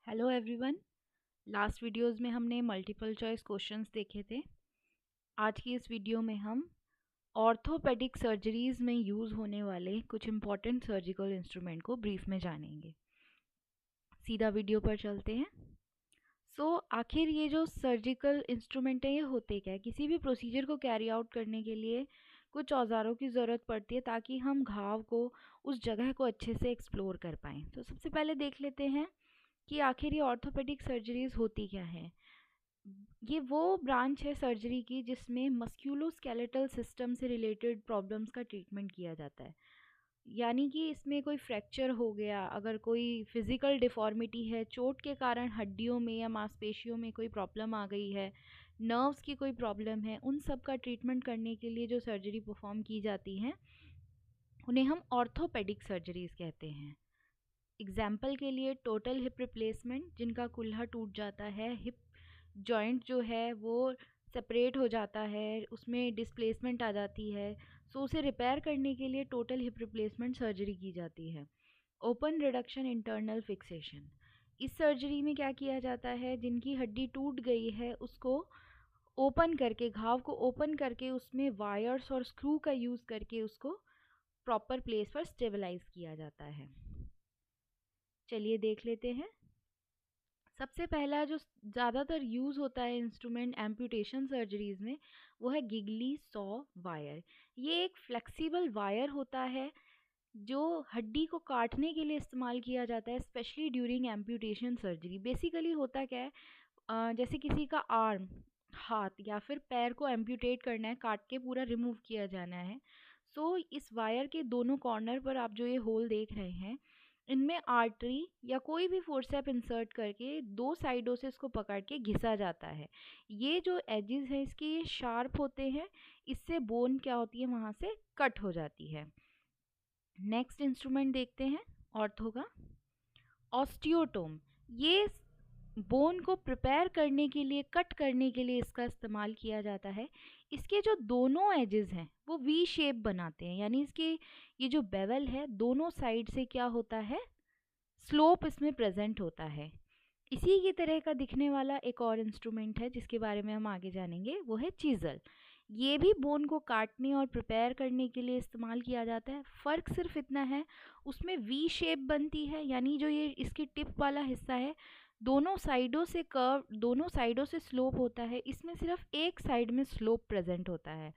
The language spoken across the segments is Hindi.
Hello everyone. लास्ट वीडियोस में हमने मल्टीपल चॉइस क्वेश्चंस देखे थे। आज की इस वीडियो में हम ऑर्थोपेडिक सर्जरीज में यूज़ होने वाले कुछ इम्पॉर्टेंट सर्जिकल इंस्ट्रूमेंट को ब्रीफ में जानेंगे। सीधा वीडियो पर चलते हैं। आखिर ये जो सर्जिकल इंस्ट्रूमेंट है ये होते क्या है? किसी भी प्रोसीजर को कैरी आउट करने के लिए कुछ औजारों की ज़रूरत पड़ती है ताकि हम घाव को, उस जगह को अच्छे से एक्सप्लोर कर पाएँ। तो सबसे पहले देख लेते हैं कि आखिर ये ऑर्थोपेडिक सर्जरीज होती क्या है। ये वो ब्रांच है सर्जरी की जिसमें मस्क्यूलोस्केलेटल सिस्टम से रिलेटेड प्रॉब्लम्स का ट्रीटमेंट किया जाता है। यानी कि इसमें कोई फ्रैक्चर हो गया, अगर कोई फिज़िकल डिफ़ॉर्मिटी है, चोट के कारण हड्डियों में या मांसपेशियों में कोई प्रॉब्लम आ गई है, नर्व्स की कोई प्रॉब्लम है, उन सब का ट्रीटमेंट करने के लिए जो सर्जरी परफॉर्म की जाती हैं उन्हें हम ऑर्थोपेडिक सर्जरीज कहते हैं। एग्जाम्पल के लिए टोटल हिप रिप्लेसमेंट, जिनका कुल्हा टूट जाता है, हिप जॉइंट जो है वो सेपरेट हो जाता है, उसमें डिस्प्लेसमेंट आ जाती है, सो उसे रिपेयर करने के लिए टोटल हिप रिप्लेसमेंट सर्जरी की जाती है। ओपन रिडक्शन इंटरनल फिक्सेशन, इस सर्जरी में क्या किया जाता है, जिनकी हड्डी टूट गई है उसको ओपन करके, घाव को ओपन करके उसमें वायर्स और स्क्रू का यूज़ करके उसको प्रॉपर प्लेस पर स्टेबलाइज किया जाता है। चलिए देख लेते हैं। सबसे पहला जो ज़्यादातर यूज़ होता है इंस्ट्रूमेंट एम्पुटेशन सर्जरीज़ में, वो है गिगली सॉ वायर। ये एक फ्लेक्सिबल वायर होता है जो हड्डी को काटने के लिए इस्तेमाल किया जाता है, specially during amputation surgery. Basically होता क्या है, जैसे किसी का आर्म, हाथ या फिर पैर को एम्पुटेट करना है, काट के पूरा रिमूव किया जाना है। इस वायर के दोनों कॉर्नर पर आप जो ये होल देख रहे हैं, इनमें आर्टरी या कोई भी फोर्सेप इंसर्ट करके दो साइडों से इसको पकड़ के घिसा जाता है। ये जो एजेस हैं इसके, ये शार्प होते हैं, इससे बोन क्या होती है वहाँ से कट हो जाती है। नेक्स्ट इंस्ट्रूमेंट देखते हैं ऑर्थो का, ऑस्टियोटोम। ये बोन को प्रिपेयर करने के लिए, कट करने के लिए इसका इस्तेमाल किया जाता है। इसके जो दोनों एजेस हैं वो वी शेप बनाते हैं, यानी इसके ये जो बेवल है दोनों साइड से क्या होता है, स्लोप इसमें प्रेजेंट होता है। इसी की तरह का दिखने वाला एक और इंस्ट्रूमेंट है जिसके बारे में हम आगे जानेंगे, वो है चीज़ल। ये भी बोन को काटने और प्रिपेयर करने के लिए इस्तेमाल किया जाता है। फ़र्क सिर्फ इतना है, उसमें वी शेप बनती है, यानी जो ये इसकी टिप वाला हिस्सा है दोनों साइडों से कर्व, दोनों साइडों से स्लोप होता है, इसमें सिर्फ एक साइड में स्लोप प्रेजेंट होता है।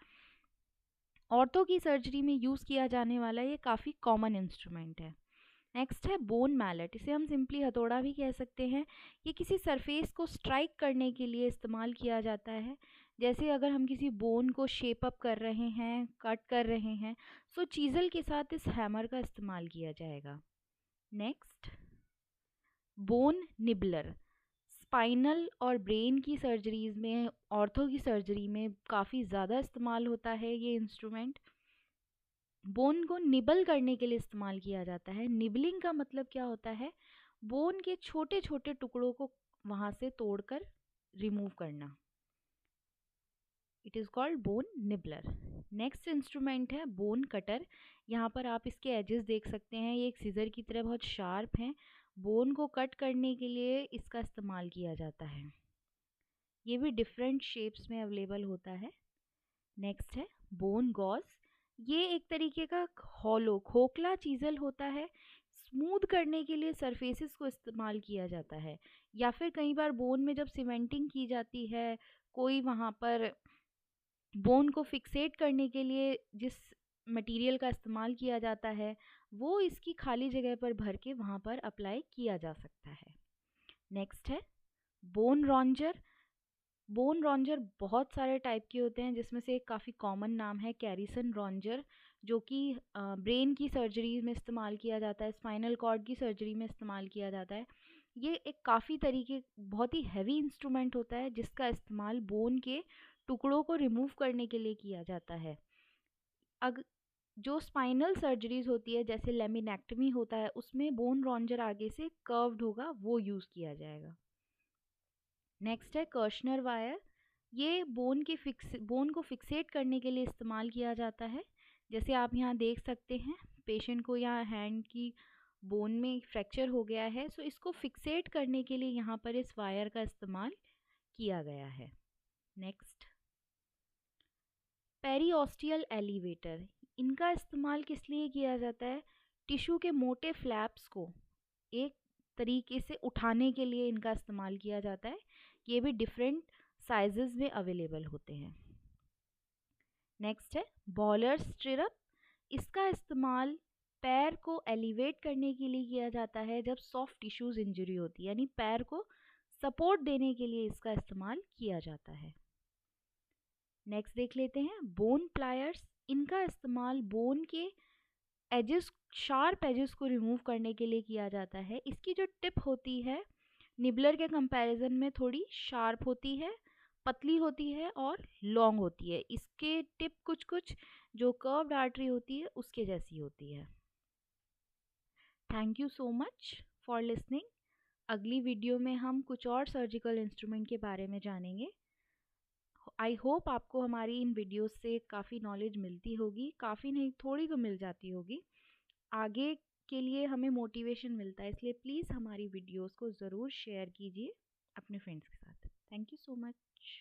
औरतों की सर्जरी में यूज़ किया जाने वाला ये काफ़ी कॉमन इंस्ट्रूमेंट है। नेक्स्ट है बोन मैलेट। इसे हम सिंपली हथौड़ा भी कह सकते हैं। ये किसी सरफेस को स्ट्राइक करने के लिए इस्तेमाल किया जाता है। जैसे अगर हम किसी बोन को शेप अप कर रहे हैं, कट कर रहे हैं, चीज़ल के साथ इस हैमर का इस्तेमाल किया जाएगा। Next, bone nibbler. स्पाइनल और ब्रेन की सर्जरीज में, ऑर्थो की सर्जरी में काफ़ी ज़्यादा इस्तेमाल होता है ये इंस्ट्रूमेंट। बोन को निबल करने के लिए इस्तेमाल किया जाता है। निबलिंग का मतलब क्या होता है, बोन के छोटे छोटे टुकड़ों को वहाँ से तोड़कर रिमूव करना। It is called bone nibbler. Next instrument है बोन कटर। यहाँ पर आप इसके एजेस देख सकते हैं, ये एक सीजर की तरह बहुत शार्प हैं। बोन को कट करने के लिए इसका इस्तेमाल किया जाता है। ये भी डिफरेंट शेप्स में अवेलेबल होता है। नेक्स्ट है बोन गॉज। ये एक तरीके का हॉलो, खोखला चीज़ल होता है। स्मूथ करने के लिए सरफेसेस को इस्तेमाल किया जाता है, या फिर कई बार बोन में जब सीमेंटिंग की जाती है, कोई वहाँ पर बोन को फिक्सेट करने के लिए जिस मटेरियल का इस्तेमाल किया जाता है वो इसकी खाली जगह पर भर के वहाँ पर अप्लाई किया जा सकता है। नेक्स्ट है बोन रॉन्जर। बोन रॉन्जर बहुत सारे टाइप के होते हैं, जिसमें से एक काफ़ी कॉमन नाम है कैरिसन रॉन्जर, जो कि ब्रेन की सर्जरी में इस्तेमाल किया जाता है, स्पाइनल कॉर्ड की सर्जरी में इस्तेमाल किया जाता है। ये एक काफ़ी तरीके, बहुत ही हैवी इंस्ट्रूमेंट होता है जिसका इस्तेमाल बोन के टुकड़ों को रिमूव करने के लिए किया जाता है। अग जो स्पाइनल सर्जरीज होती है, जैसे लेमिनेक्टमी होता है, उसमें बोन रॉन्जर आगे से कर्व्ड होगा, वो यूज़ किया जाएगा। नेक्स्ट है कर्शनर वायर। ये बोन को फिक्सेट करने के लिए इस्तेमाल किया जाता है। जैसे आप यहाँ देख सकते हैं, पेशेंट को यहाँ हैंड की बोन में फ्रैक्चर हो गया है, सो इसको फिक्सेट करने के लिए यहाँ पर इस वायर का इस्तेमाल किया गया है। नेक्स्ट, पेरीऑस्टियल एलिवेटर, इनका इस्तेमाल किस लिए किया जाता है? टिश्यू के मोटे फ्लैप्स को एक तरीके से उठाने के लिए इनका इस्तेमाल किया जाता है। ये भी डिफरेंट साइजेस में अवेलेबल होते हैं। नेक्स्ट है बॉलर स्टिरअप, इसका इस्तेमाल पैर को एलिवेट करने के लिए किया जाता है जब सॉफ्ट टिश्यूज इंजरी होती है, यानी पैर को सपोर्ट देने के लिए इसका इस्तेमाल किया जाता है। नेक्स्ट देख लेते हैं बोन प्लायर्स, इनका इस्तेमाल बोन के एजेस, शार्प एजेस को रिमूव करने के लिए किया जाता है। इसकी जो टिप होती है निबलर के कंपैरिजन में थोड़ी शार्प होती है, पतली होती है और लॉन्ग होती है। इसके टिप कुछ कुछ जो कर्व्ड आर्टरी होती है उसके जैसी होती है। Thank you so much for listening. अगली वीडियो में हम कुछ और सर्जिकल इंस्ट्रूमेंट के बारे में जानेंगे। आई होप आपको हमारी इन वीडियोस से काफ़ी नॉलेज मिलती होगी, काफ़ी नहीं थोड़ी तो मिल जाती होगी। आगे के लिए हमें मोटिवेशन मिलता है, इसलिए प्लीज़ हमारी वीडियोस को ज़रूर शेयर कीजिए अपने फ्रेंड्स के साथ। Thank you so much.